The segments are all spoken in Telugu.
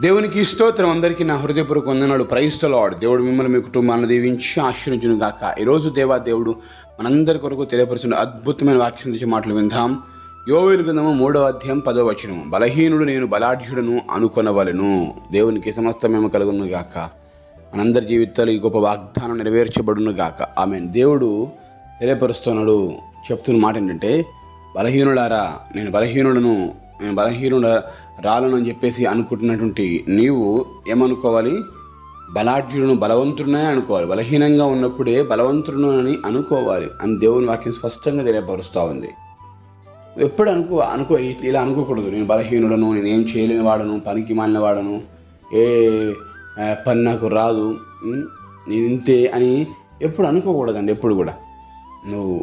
దేవునికి స్తోత్రం. అందరికీ నా హృదయపూర్వక వందనాలు. Praise the lord. దేవుడు మిమ్మల్ని మీ కుటుంబాన్ని దీవించి ఆశీర్వదించును గాక. ఈరోజు దేవుడు మనందరి కొరకు తెలియపరుచున్న అద్భుతమైన వాక్యం నుంచి మాటలు విందాం. యోవేలు గ్రంథము 3వ అధ్యాయం 10వ వచనం. బలహీనుడు నేను బలాఢ్యుడను అనుకొనవలెను. దేవునికి సమస్తమేమ కలుగును గాక. మనందరి జీవితాలు ఈ గొప్ప వాగ్దానం నెరవేర్చబడును గాక. ఆమేన్. దేవుడు తెలియపరుస్తున్నాడు. చెప్తున్న మాట ఏంటంటే, బలహీనులారా నేను బలహీనుడు రాలను అని చెప్పేసి అనుకుంటున్నటువంటి నీవు ఏమనుకోవాలి? బలాఢ్యులను బలవంతుడినే అనుకోవాలి. బలహీనంగా ఉన్నప్పుడే బలవంతుడును అని అనుకోవాలి అని దేవుని వాక్యం స్పష్టంగా తెలియపరుస్తూ ఉంది. ఎప్పుడు అనుకో ఇలా అనుకోకూడదు. నేను బలహీనుడను, నేనేం చేయలేని వాడను, పనికి మాలిన వాడను, ఏ పని నాకు రాదు, నేను ఇంతే అని ఎప్పుడు అనుకోకూడదండి. ఎప్పుడు కూడా నువ్వు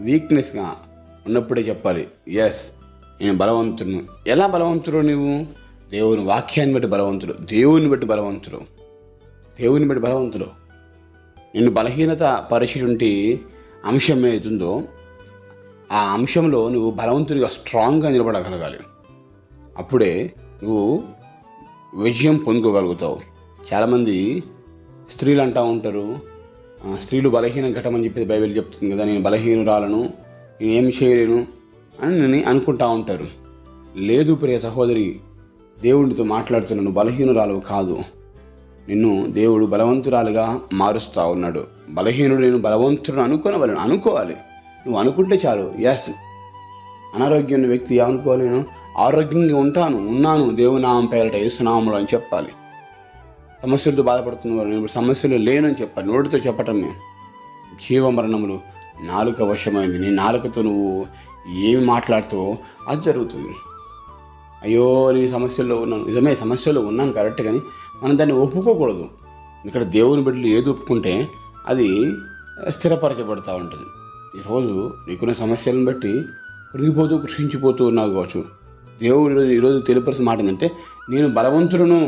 వీక్నెస్గా ఉన్నప్పుడే చెప్పాలి, ఎస్ నేను బలవంతుడు. ఎలా బలవంతుడు? నువ్వు దేవుని వాక్యాన్ని బట్టి బలవంతుడు, దేవుని బట్టి బలవంతుడు. నిన్ను బలహీనత పరిచినటువంటి అంశం ఏతుందో ఆ అంశంలో నువ్వు బలవంతుడిగా స్ట్రాంగ్గా నిలబడగలగాలి. అప్పుడే నువ్వు విజయం పొందుకోగలుగుతావు. చాలామంది స్త్రీలు అంటూ ఉంటారు, స్త్రీలు బలహీన ఘటమని చెప్పి బైబిల్ చెప్తుంది కదా, నేను బలహీనురాలను, నేనేం చేయలేను అని అనుకుంటా ఉంటారు. లేదు ప్రియ సహోదరి, దేవుడితో మాట్లాడుతున్నాను. బలహీనురాలు కాదు, నిన్ను దేవుడు బలవంతురాలుగా మారుస్తూ ఉన్నాడు. బలహీనుడు నేను బలవంతుడు అనుకోవాలి. నువ్వు అనుకుంటే చాలు. ఎస్, అనారోగ్యం ఉన్న వ్యక్తి ఏమనుకోవాలి? నేను ఆరోగ్యంగా ఉన్నాను దేవుని నామం పేరట యేసునామములో అని చెప్పాలి. సమస్యలతో బాధపడుతున్నవారు నేను ఇప్పుడు సమస్యలు లేనని చెప్పాలి. నోటితో చెప్పటమే. జీవమరణములు నాలుక వశమైంది. నీ నాలుకతో నువ్వు ఏమి మాట్లాడుతావో అది జరుగుతుంది. అయ్యో నేను సమస్యల్లో ఉన్నాను. నిజమే, సమస్యల్లో ఉన్నాను కరెక్ట్, కానీ మనం దాన్ని ఒప్పుకోకూడదు. ఇక్కడ దేవుని బిడ్డలు ఏది ఒప్పుకుంటే అది స్థిరపరచబడుతూ ఉంటుంది. ఈరోజు నీకున్న సమస్యలను బట్టి కృషించిపోతూ ఉన్నావు కావచ్చు. దేవుడు ఈరోజు తెలియపరిచిన మాట ఏంటంటే, నేను బలవంతుడును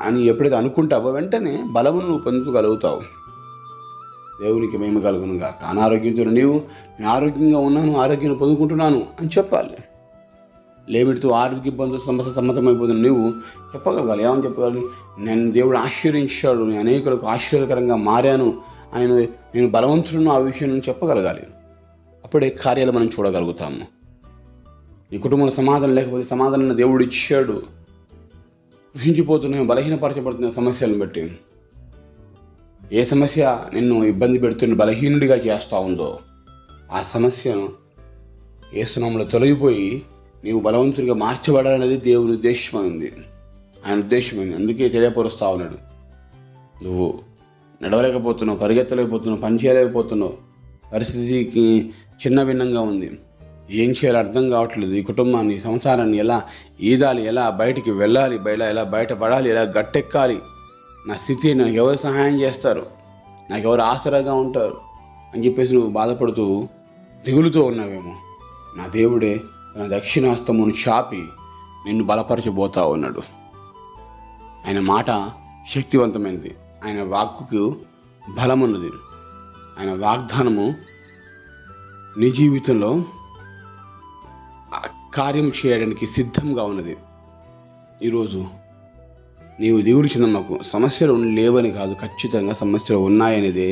అని ఎప్పుడైతే అనుకుంటావో వెంటనే బలమును నువ్వు పొందుకోగలుగుతావు. దేవునికి మహిమ కలుగును గాక. అనారోగ్యంతో నేను ఆరోగ్యంగా ఉన్నాను, ఆరోగ్యాన్ని పొందుకుంటున్నాను అని చెప్పాలి. లేమిటితో ఆరోగ్య ఇబ్బందులు సమ్మతమైపోతున్న నువ్వు చెప్పగలగాలి. ఏమని చెప్పగలి? నేను దేవుడు ఆశీర్వదించాడు, నేను అనేకులకు ఆశీర్వాదకరంగా మారాను అని నేను బలవంతుడును ఆ విషయం నుంచి చెప్పగలగాలి. అప్పుడే కార్యాలు మనం చూడగలుగుతాము. నీ కుటుంబంలో సమాధానం లేకపోతే సమాధానాన్ని దేవుడు ఇచ్చాడు. కృషించిపోతున్న బలహీనపరచబడుతున్న సమస్యలను బట్టి ఏ సమస్య నిన్ను ఇబ్బంది పెడుతున్న బలహీనుడిగా చేస్తూ ఉందో ఆ సమస్యను యేసునామములో తొలగిపోయి నీవు బలవంతుడిగా మార్చబడాలనేది దేవుని ఉద్దేశమైంది, ఆయన ఉద్దేశమైంది. అందుకే తెలియపరుస్తూ ఉన్నాడు. నువ్వు నడవలేకపోతున్నావు, పరిగెత్తలేకపోతున్నావు, పని చేయలేకపోతున్నావు, పరిస్థితికి చిన్న భిన్నంగా ఉంది, ఏం చేయాలో అర్థం కావట్లేదు. ఈ కుటుంబాన్ని, సంసారాన్ని ఎలా ఈదాలి, ఎలా బయటికి వెళ్ళాలి, ఎలా బయటపడాలి, ఎలా గట్టెక్కాలి, నా స్థితి నాకు ఎవరు సహాయం చేస్తారు, నాకు ఎవరు ఆసరాగా ఉంటారు అని చెప్పేసి నువ్వు బాధపడుతూ దిగులుతో ఉన్నావేమో. నా దేవుడే తన దక్షిణాస్తమును చాపి నిన్ను బలపరచబోతా ఉన్నాడు. ఆయన మాట శక్తివంతమైనది, ఆయన వాక్కుకు బలమున్నది, ఆయన వాగ్దానము నీ జీవితంలో కార్యం చేయడానికి సిద్ధంగా ఉన్నది. ఈరోజు నీవు దిగులు చెందమ్మకు. సమస్యలు లేవని కాదు, ఖచ్చితంగా సమస్యలు ఉన్నాయనేదే.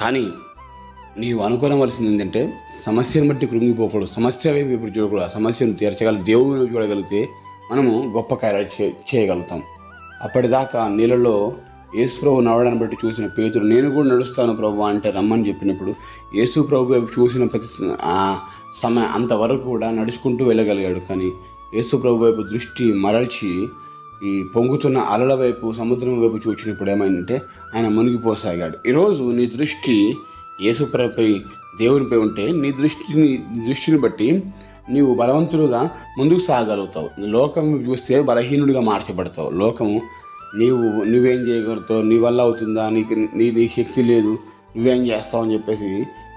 కానీ నీవు అనుకోవలసింది ఏంటంటే, సమస్యను బట్టి కృంగిపోకూడదు, సమస్య వైపు ఇప్పుడు చూడకూడదు. ఆ సమస్యను తీర్చగల దేవుని చూడగలిగితే మనము గొప్ప కార్యాలు చేయగలుగుతాం. అప్పటిదాకా నీళ్ళలో యేసు ప్రభు నడవడాన్ని బట్టి చూసిన పేతురు, నేను కూడా నడుస్తాను ప్రభు అంటే రమ్మని చెప్పినప్పుడు యేసు ప్రభు వైపు చూసిన ప్రతి సమయం అంతవరకు కూడా నడుచుకుంటూ వెళ్ళగలిగాడు. కానీ యేసు ప్రభు వైపు దృష్టి మరల్చి ఈ పొంగుతున్న అలల వైపు, సముద్రం వైపు చూసినప్పుడు ఏమైందంటే ఆయన మునిగిపోసాగాడు. ఈరోజు నీ దృష్టి యేసుప్రభుపై, దేవునిపై ఉంటే నీ దృష్టిని బట్టి నీవు బలవంతుడుగా ముందుకు సాగలుగుతావు. లోకం చూస్తే బలహీనుడిగా మార్చబడతావు. లోకము నువ్వేం చేయగలుగుతావు, నీ వల్ల అవుతుందా, నీ శక్తి లేదు, నువ్వేం చేస్తావు అని చెప్పేసి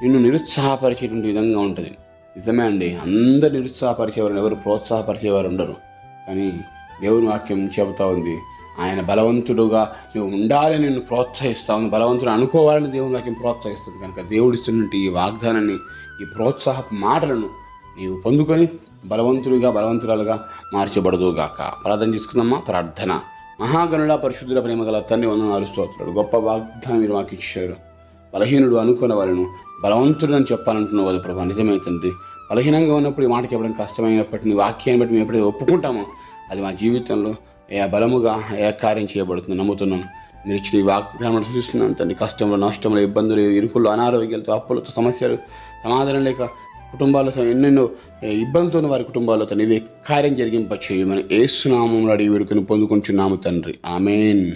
నిన్ను నిరుత్సాహపరిచేటువంటి విధంగా ఉంటుంది. నిజమే అండి, అందరు నిరుత్సాహపరిచేవారు, ఎవరు ప్రోత్సాహపరిచేవారు ఉండరు. కానీ దేవుని వాక్యం చెబుతా ఉంది, ఆయన బలవంతుడుగా నువ్వు ఉండాలని నిన్ను ప్రోత్సహిస్తా ఉంది. బలవంతుడు అనుకోవాలని దేవుని వాక్యం ప్రోత్సహిస్తుంది. కనుక దేవుడిస్తున్నట్టు ఈ వాగ్దానాన్ని, ఈ ప్రోత్సాహపు మాటలను నీవు పొందుకొని బలవంతుడిగా బలవంతురాలుగా మార్చబడదుగాక. ప్రార్థన చేసుకుందామా. ప్రార్థన. మహాగణుడ పరిశుద్ధుల ప్రేమగల తండ్రి, వందనాలు, స్తోత్రాలు. గొప్ప వాగ్దానం మీరు మాకు ఇచ్చారు. బలహీనుడు అనుకున్న వాళ్ళను బలవంతుడు అని చెప్పాలంటున్నావు కదా ప్రభా. నిజమే తండ్రి. బలహీనంగా ఉన్నప్పుడు ఈ మాట చెప్పడం కష్టమైనప్పటికీ నీ వాక్యాన్ని బట్టి మేము ఎప్పుడైతే ఒప్పుకుంటామో అది మా జీవితంలో ఏ బలముగా ఏ కార్యం చేయబడుతుంది నమ్ముతున్నాను. మీరు ఇచ్చిన ఈ వాగ్దానం చూస్తున్నాను తండ్రి. కష్టంలో, నష్టంలో, ఇబ్బందులు, ఇరుకులు, అనారోగ్యాలతో, అప్పులతో, సమస్యలు, సమాధానం లేక కుటుంబాలతో ఎన్నెన్నో ఇబ్బందులతో ఉన్న వారి కుటుంబాలతో నీవే కార్యం జరిగింప చేయమని యేసు నామములో అడిగి వేడుకొని పొందుకుంటున్నాము తండ్రి. ఆమేన్.